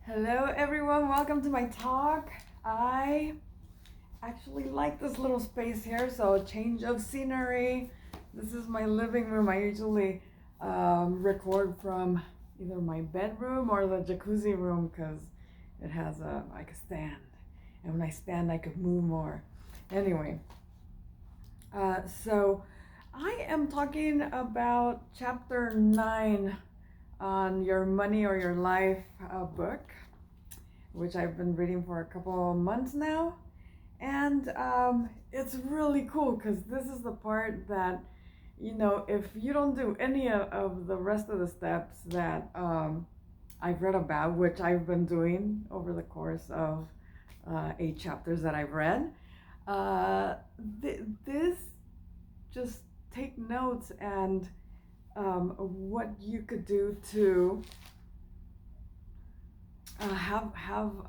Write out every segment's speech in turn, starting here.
Hello, everyone. Welcome to my talk. I actually like this little space here, so a change of scenery. This is my living room. I usually record from either my bedroom or the jacuzzi room because it has like a stand, and when I stand, I could move more. Anyway, so I am talking about chapter 9 on Your Money or Your Life book, which I've been reading for a couple months now. And it's really cool because this is the part that, if you don't do any of the rest of the steps that I've read about, which I've been doing over the course of 8 chapters that I've read, this just take notes and what you could do to have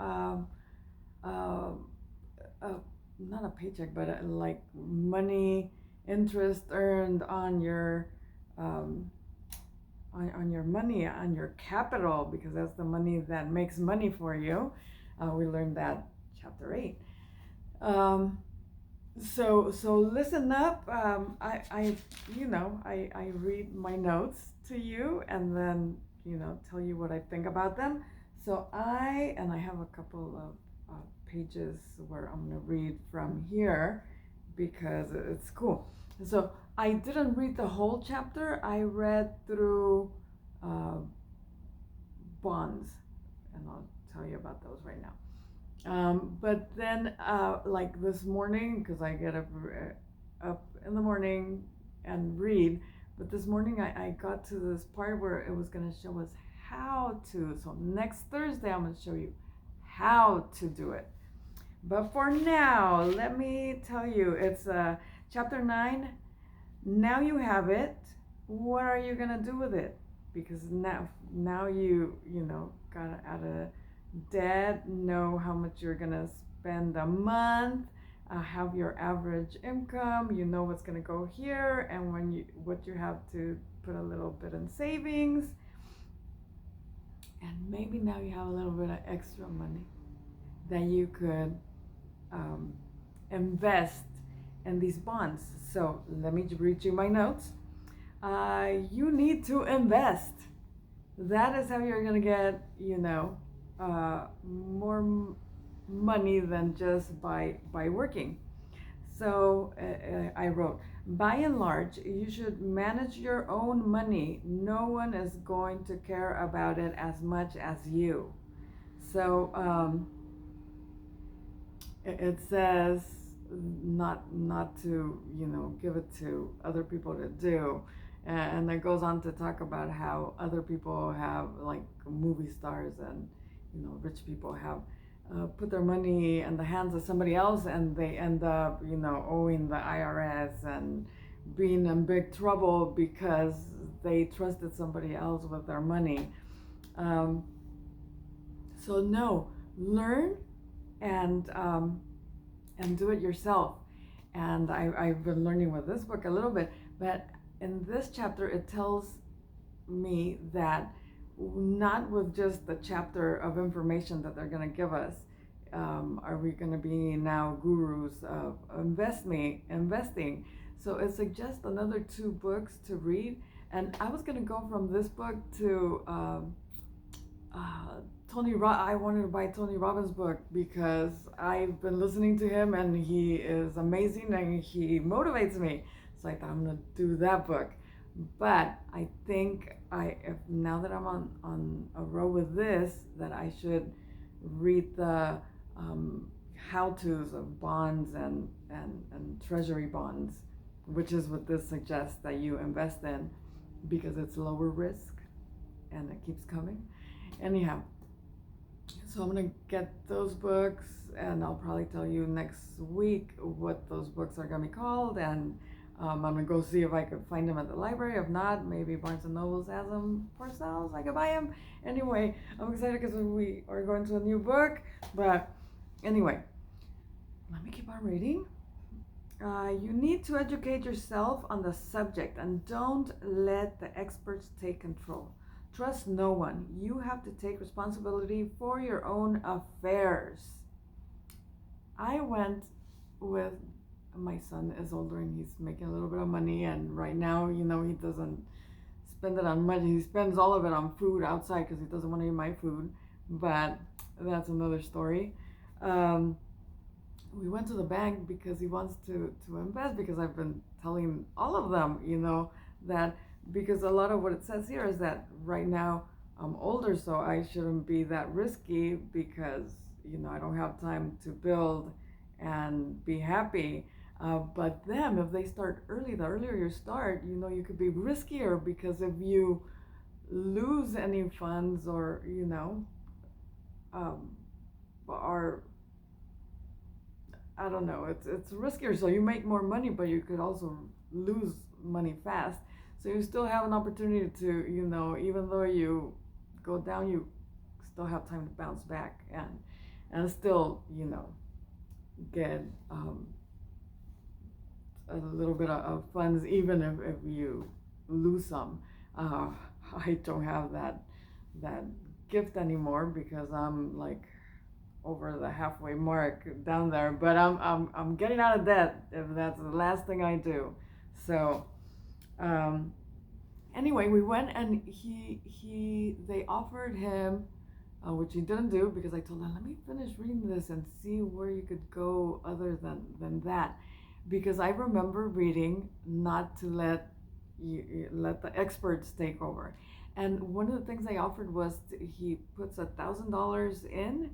uh, not a paycheck, but like money interest earned on your um, on your money, on your capital, because that's the money that makes money for you. We learned that chapter 8. Um, so listen up. I read my notes to you and then tell you what I think about them. So I have a couple of pages where I'm gonna read from here because it's cool. So I didn't read the whole chapter. I read through uh, bonds, and I'll tell you about those right now. But then, like this morning, because I get up in the morning and read, but this morning I got to this part where it was going to show us how to. So next Thursday, I'm going to show you how to do it. But for now, let me tell you, it's chapter 9. Now you have it. What are you going to do with it? Because now you got out of debt, know how much you're gonna spend a month, have your average income, you know what's gonna go here, and what you have to put a little bit in savings, and maybe now you have a little bit of extra money that you could invest in these bonds. So let me read you my notes. You need to invest. That is how you're gonna get, more money than just by working. So I wrote, by and large, you should manage your own money. No one is going to care about it as much as you. So it says not to give it to other people to do, and it goes on to talk about how other people have, like movie stars and rich people have put their money in the hands of somebody else, and they end up owing the IRS and being in big trouble because they trusted somebody else with their money. So no, learn and do it yourself. And I've been learning with this book a little bit, but in this chapter it tells me that not with just the chapter of information that they're going to give us are we going to be now gurus of investing. So it suggests another 2 books to read, and I was going to go from this book to I wanted to buy Tony Robbins' book because I've been listening to him and he is amazing and he motivates me. So I thought I'm gonna do that book. But I think if now that I'm on a row with this, that I should read the how-tos of bonds and treasury bonds, which is what this suggests that you invest in because it's lower risk and it keeps coming. Anyhow, so I'm gonna get those books, and I'll probably tell you next week what those books are gonna be called, and I'm gonna go see if I could find them at the library. If not, maybe Barnes and Nobles has them for sale, so I could buy them. Anyway, I'm excited because we are going to a new book. But anyway, let me keep on reading. You need to educate yourself on the subject and don't let the experts take control. Trust no one. You have to take responsibility for your own affairs. I went with my son is older and he's making a little bit of money, and right now, he doesn't spend it on money. He spends all of it on food outside because he doesn't want to eat my food, but that's another story. Um, we went to the bank because he wants to invest, because I've been telling all of them, that because a lot of what it says here is that right now I'm older, so I shouldn't be that risky because, I don't have time to build and be happy. But them, if they start early, the earlier you start, you could be riskier, because if you lose any funds, or, um, are, I don't know, it's riskier. So you make more money, but you could also lose money fast. So you still have an opportunity to, even though you go down, you still have time to bounce back, and still, get a little bit of funds, even if you lose some. Uh, I don't have that gift anymore, because I'm like over the halfway mark down there, but I'm getting out of debt if that's the last thing I do. So um, anyway, we went, and they offered him, which he didn't do, because I told him, let me finish reading this and see where you could go other than that, because I remember reading not to let the experts take over. And one of the things they offered was he puts $1,000 in,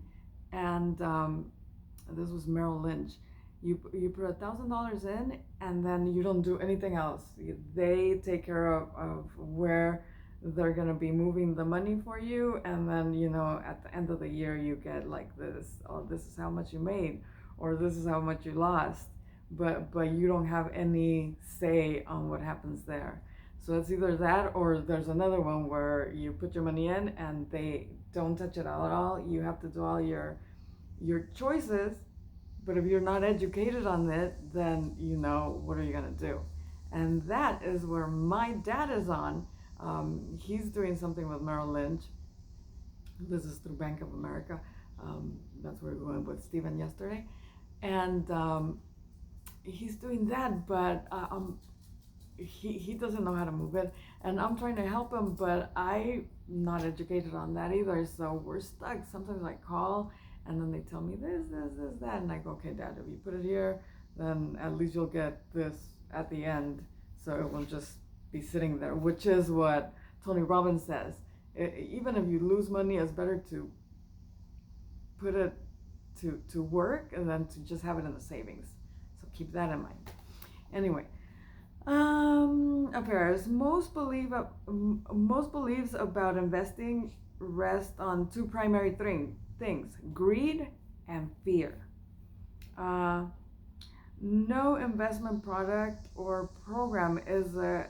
and this was Merrill Lynch. You put $1,000 in, and then you don't do anything else. They take care of where they're gonna be moving the money for you, and then at the end of the year you get like this. Oh, this is how much you made, or this is how much you lost. But you don't have any say on what happens there. So it's either that, or there's another one where you put your money in and they don't touch it at all. You have to do all your choices, but if you're not educated on it, then what are you gonna do? And that is where my dad is on. He's doing something with Merrill Lynch. This is through Bank of America. That's where we went with Stephen yesterday, and he's doing that, but he doesn't know how to move it, and I'm trying to help him, but I'm not educated on that either. So we're stuck. Sometimes I call, and then they tell me this, that, and I go, okay, Dad, if you put it here, then at least you'll get this at the end, so it won't just be sitting there, which is what Tony Robbins says. Even if you lose money, it's better to put it to work and then to just have it in the savings. So keep that in mind. Anyway, affairs. Most beliefs about investing rest on two primary things: greed and fear. No investment product or program is a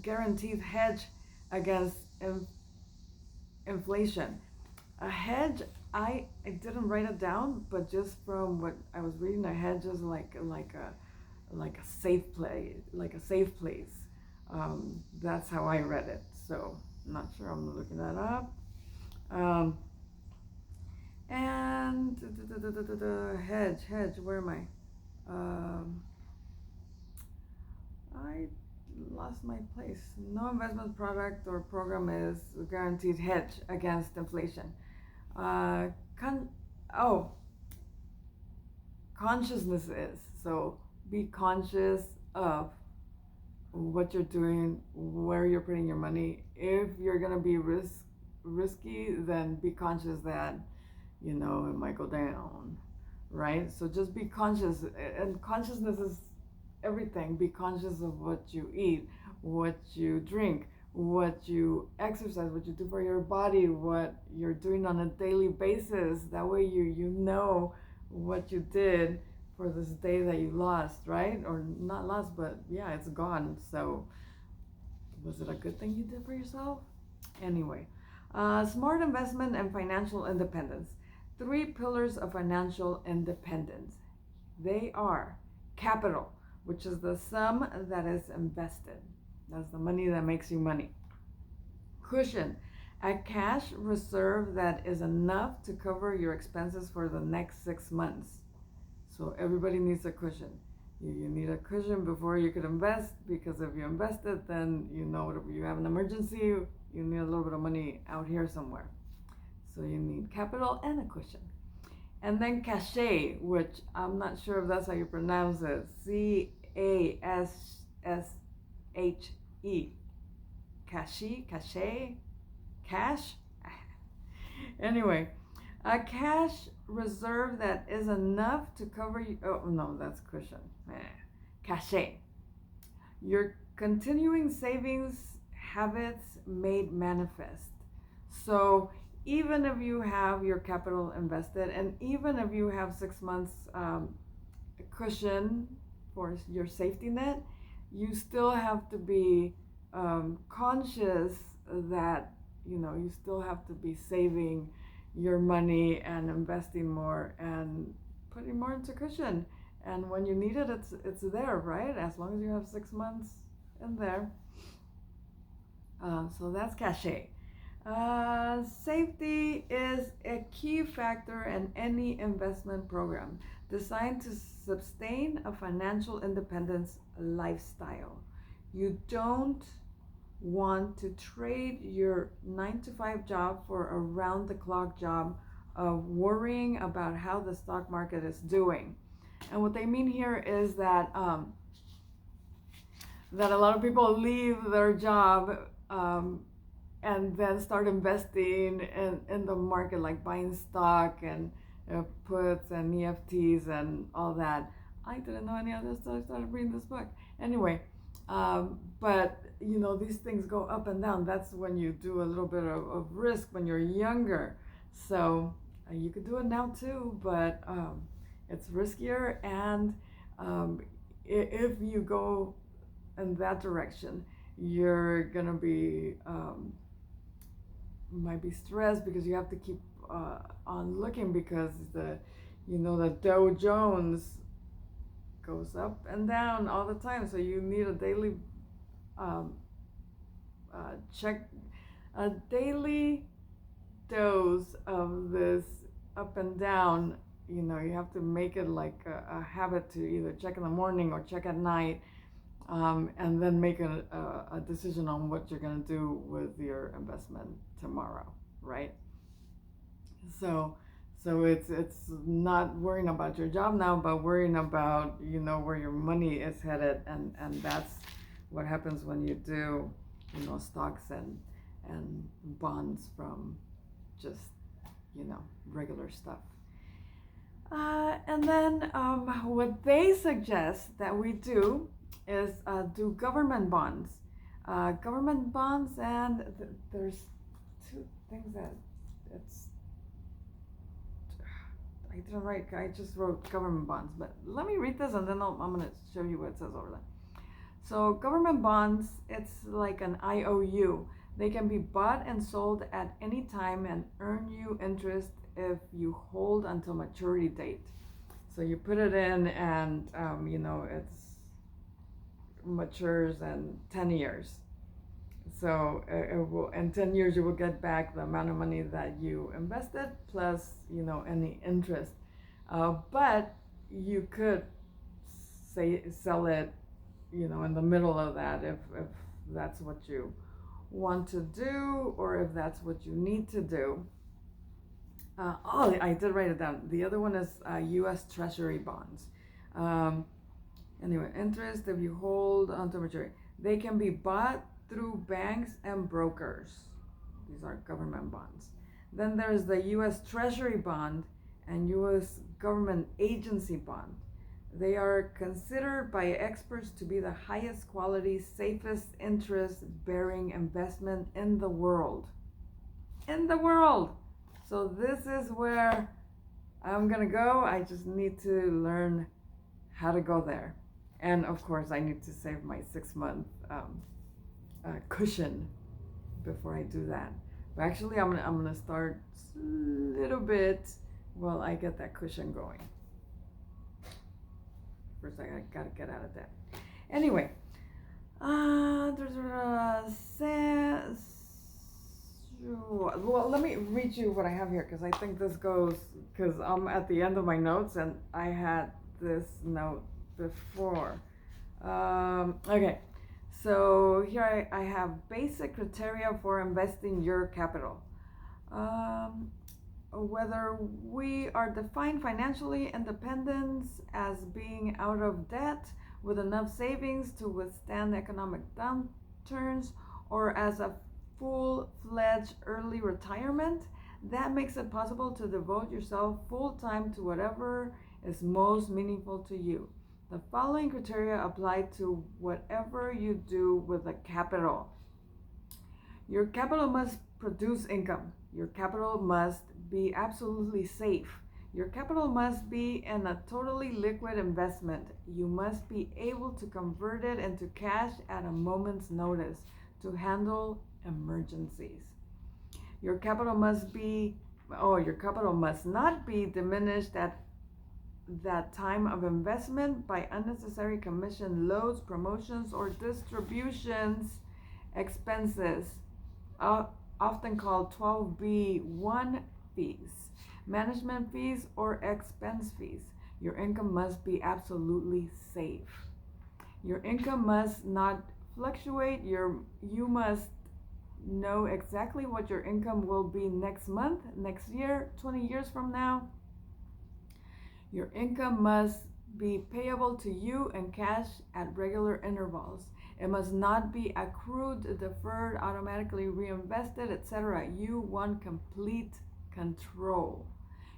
guaranteed hedge against inflation. A hedge, I didn't write it down, but just from what I was reading, a hedge is like a safe play, like a safe place. That's how I read it. So I'm not sure. I'm looking that up. And hedge. Where am I? I lost my place. No investment product or program is a guaranteed hedge against inflation. Uh, con- oh, Consciousness is. So be conscious of what you're doing, where you're putting your money. If you're gonna be risky, then be conscious that it might go down, right? So just be conscious, and consciousness is everything. Be conscious of what you eat, what you drink, what you exercise, what you do for your body, what you're doing on a daily basis. That way you know what you did for this day that you lost, right? Or not lost, but yeah, it's gone. So was it a good thing you did for yourself? Anyway, smart investment and financial independence. 3 pillars of financial independence. They are capital, which is the sum that is invested. That's the money that makes you money. Cushion. A cash reserve that is enough to cover your expenses for the next 6 months. So everybody needs a cushion. You need a cushion before you could invest, because if you invest it, then if you have an emergency, you need a little bit of money out here somewhere. So you need capital and a cushion. And then cachet, which I'm not sure if that's how you pronounce it. CASSHE. Cachet? Cash? Anyway, a cash reserve that is enough to cover you. Oh, no, that's cushion. Cachet. Your continuing savings habits made manifest. So even if you have your capital invested, and even if you have 6 months cushion for your safety net, you still have to be conscious that you still have to be saving your money and investing more and putting more into cushion. And when you need it, it's there, right? As long as you have 6 months in there. So that's cachet. Safety is a key factor in any investment program designed to sustain a financial independence lifestyle. You don't want to trade your 9 to 5 job for a round the clock job of worrying about how the stock market is doing. And what they mean here is that that a lot of people leave their job and then start investing in the market, like buying stock and puts and EFTs and all that. I didn't know any of this until I started reading this book. Anyway, but these things go up and down. That's when you do a little bit of risk when you're younger. So you could do it now too, but it's riskier. And if you go in that direction, you're gonna be might be stressed, because you have to keep on looking, because the Dow Jones goes up and down all the time. So you need a daily check, a daily dose of this up and down. You have to make it like a habit to either check in the morning or check at night, and then make a decision on what you're going to do with your investment tomorrow, right? So it's not worrying about your job now, but worrying about where your money is headed, and that's what happens when you do stocks and bonds from just regular stuff. And then what they suggest that we do is do government bonds. Government bonds, and there's two things that it's. I didn't write. I just wrote government bonds, but let me read this, and then I'm gonna show you what it says over there. So government bonds, it's like an IOU. They can be bought and sold at any time and earn you interest if you hold until maturity date. So you put it in, and it's matures in 10 years. So it will, in 10 years you will get back the amount of money that you invested, plus any interest. But you could sell it in the middle of that, if that's what you want to do, or if that's what you need to do. I did write it down. The other one is U.S. Treasury bonds. Anyway, interest if you hold until maturity. They can be bought through banks and brokers. These are government bonds. Then there's the U.S. Treasury bond and U.S. government agency bond. They are considered by experts to be the highest quality, safest interest-bearing investment in the world. In the world! So this is where I'm gonna go. I just need to learn how to go there. And of course, I need to save my 6-month cushion before I do that. But actually, I'm gonna start a little bit while I get that cushion going. First, I gotta get out of debt. Anyway, Well, let me read you what I have here because I think this goes, because I'm at the end of my notes and I had this note before. Okay, so here I have basic criteria for investing your capital. Um, Whether we are defined financially independence as being out of debt with enough savings to withstand economic downturns, or as a full-fledged early retirement, that makes it possible to devote yourself full-time to whatever is most meaningful to you. The following criteria apply to whatever you do with a capital. Your capital must produce income. Your capital must be absolutely safe. Your capital must be in a totally liquid investment. You must be able to convert it into cash at a moment's notice to handle emergencies. Your capital your capital must not be diminished at that time of investment by unnecessary commission loads, promotions, or distributions expenses, often called 12B1 fees, management fees, or expense fees. Your income must be absolutely safe. Your income must not fluctuate. You must know exactly what your income will be next month, next year, 20 years from now. Your income must be payable to you in cash at regular intervals. It must not be accrued, deferred, automatically reinvested, etc. You want complete control.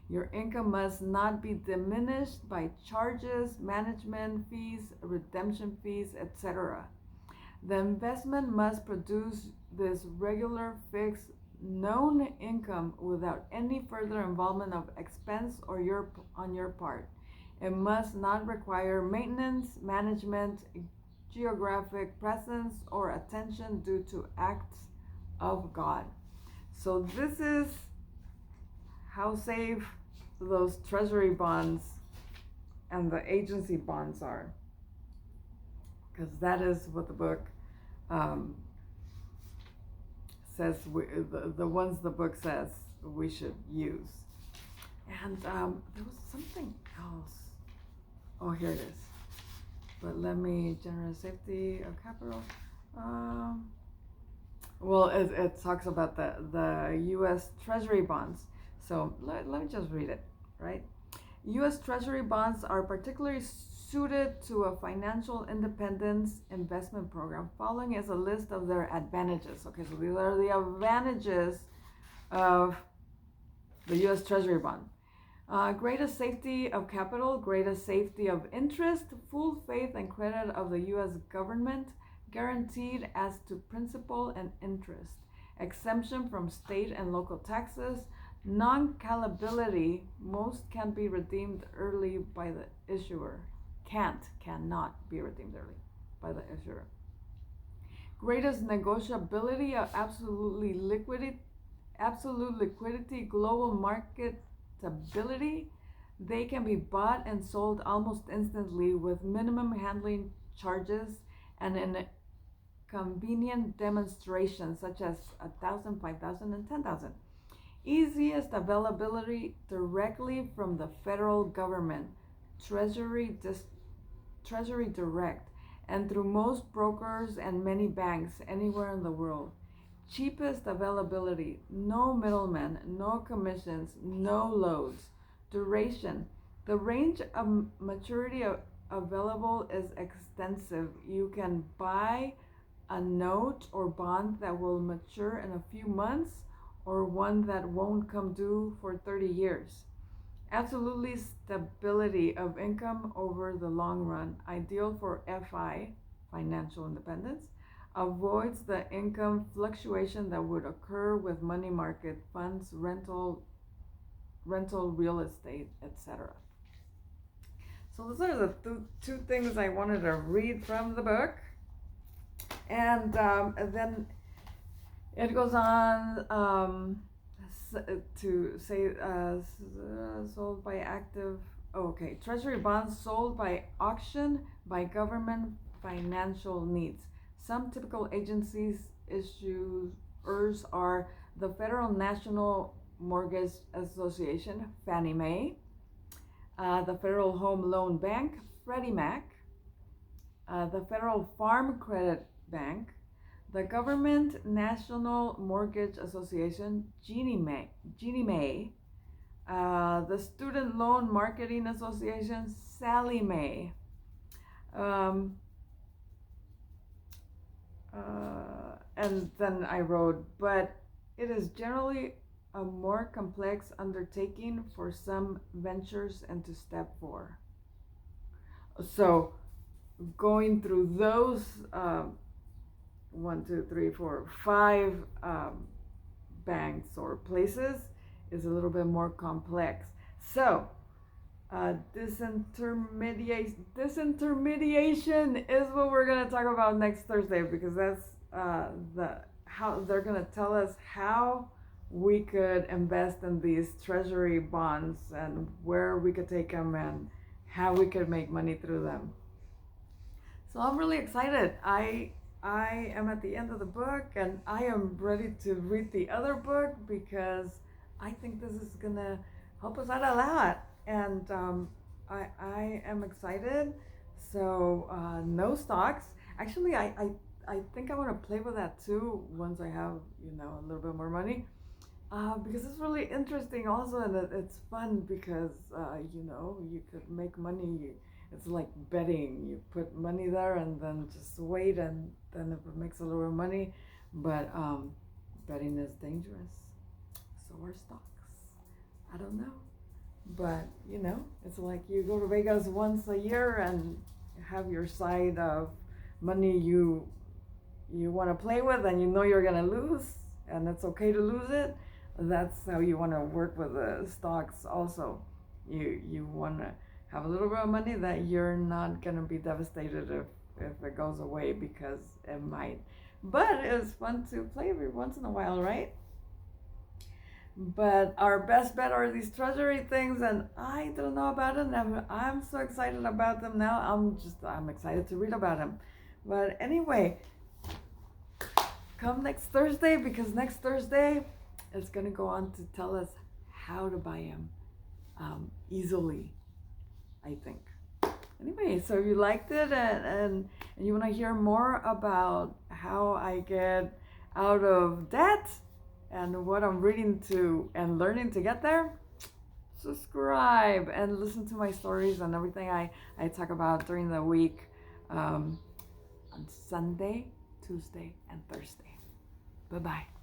Your income must not be diminished by charges, management fees, redemption fees, etc. The investment must produce this regular, fixed, known income without any further involvement of expense on your part. It must not require maintenance, management, geographic presence, or attention due to acts of God. So this is how safe those treasury bonds and the agency bonds are, because that is what the book um, says the ones the book says we should use. And there was something else. Oh, here it is. But let me, general safety of capital. Well, it talks about the U.S. Treasury bonds. So let me just read it, right? U.S. Treasury bonds are particularly suited to a financial independence investment program. Following is a list of their advantages. Okay, so these are the advantages of the U.S. Treasury bond. Greatest safety of capital, greatest safety of interest, full faith and credit of the U.S. government, guaranteed as to principal and interest, exemption from state and local taxes, non-callability, most can be redeemed early by the issuer, cannot be redeemed early by the issuer. Greatest negotiability of absolute liquidity, global marketability. They can be bought and sold almost instantly with minimum handling charges and in convenient demonstrations such as 1,000, 5,000, and 10,000. Easiest availability directly from the federal government, Treasury Direct, and through most brokers and many banks anywhere in the world. Cheapest availability, no middlemen, no commissions, no loads. Duration, the range of maturity available is extensive. You can buy a note or bond that will mature in a few months, or one that won't come due for 30 years. Absolutely stability of income over the long run, ideal for FI, financial independence, avoids the income fluctuation that would occur with money market funds, rental real estate, etc. So those are the two things I wanted to read from the book. And then it goes on to say sold by active. Oh, okay, treasury bonds sold by auction by government financial needs. Some typical agencies issuers are the Federal National Mortgage Association, Fannie Mae, the Federal Home Loan Bank, Freddie Mac, the Federal Farm Credit Bank, the Government National Mortgage Association, Ginnie Mae, the Student Loan Marketing Association, Sallie Mae, and then I wrote, but it is generally a more complex undertaking for some ventures into step 4. So going through those 1, 2, 3, 4, 5 banks or places is a little bit more complex. So disintermediation is what we're going to talk about next Thursday, because that's how they're going to tell us how we could invest in these treasury bonds and where we could take them and how we could make money through them. So I'm really excited. I am at the end of the book, and I am ready to read the other book because I think this is gonna help us out a lot, and I am excited. So no stocks. Actually, I think I want to play with that too once I have a little bit more money, because it's really interesting also, and it's fun because you could make money. It's like betting. You put money there and then just wait, and then if it makes a little bit of money, but betting is dangerous. So are stocks. I don't know, but it's like you go to Vegas once a year and have your side of money you want to play with, and you're gonna lose, and it's okay to lose it. That's how you want to work with the stocks also. You want to have a little bit of money that you're not gonna be devastated if it goes away, because it might. But it's fun to play every once in a while, right? But our best bet are these treasury things, and I don't know about them. I'm so excited about them now. I'm excited to read about them. But anyway, come next Thursday, because next Thursday it's gonna go on to tell us how to buy them easily, I think. Anyway, so if you liked it and you want to hear more about how I get out of debt and what I'm reading to and learning to get there, subscribe and listen to my stories and everything I talk about during the week, on Sunday, Tuesday, and Thursday. Bye-bye.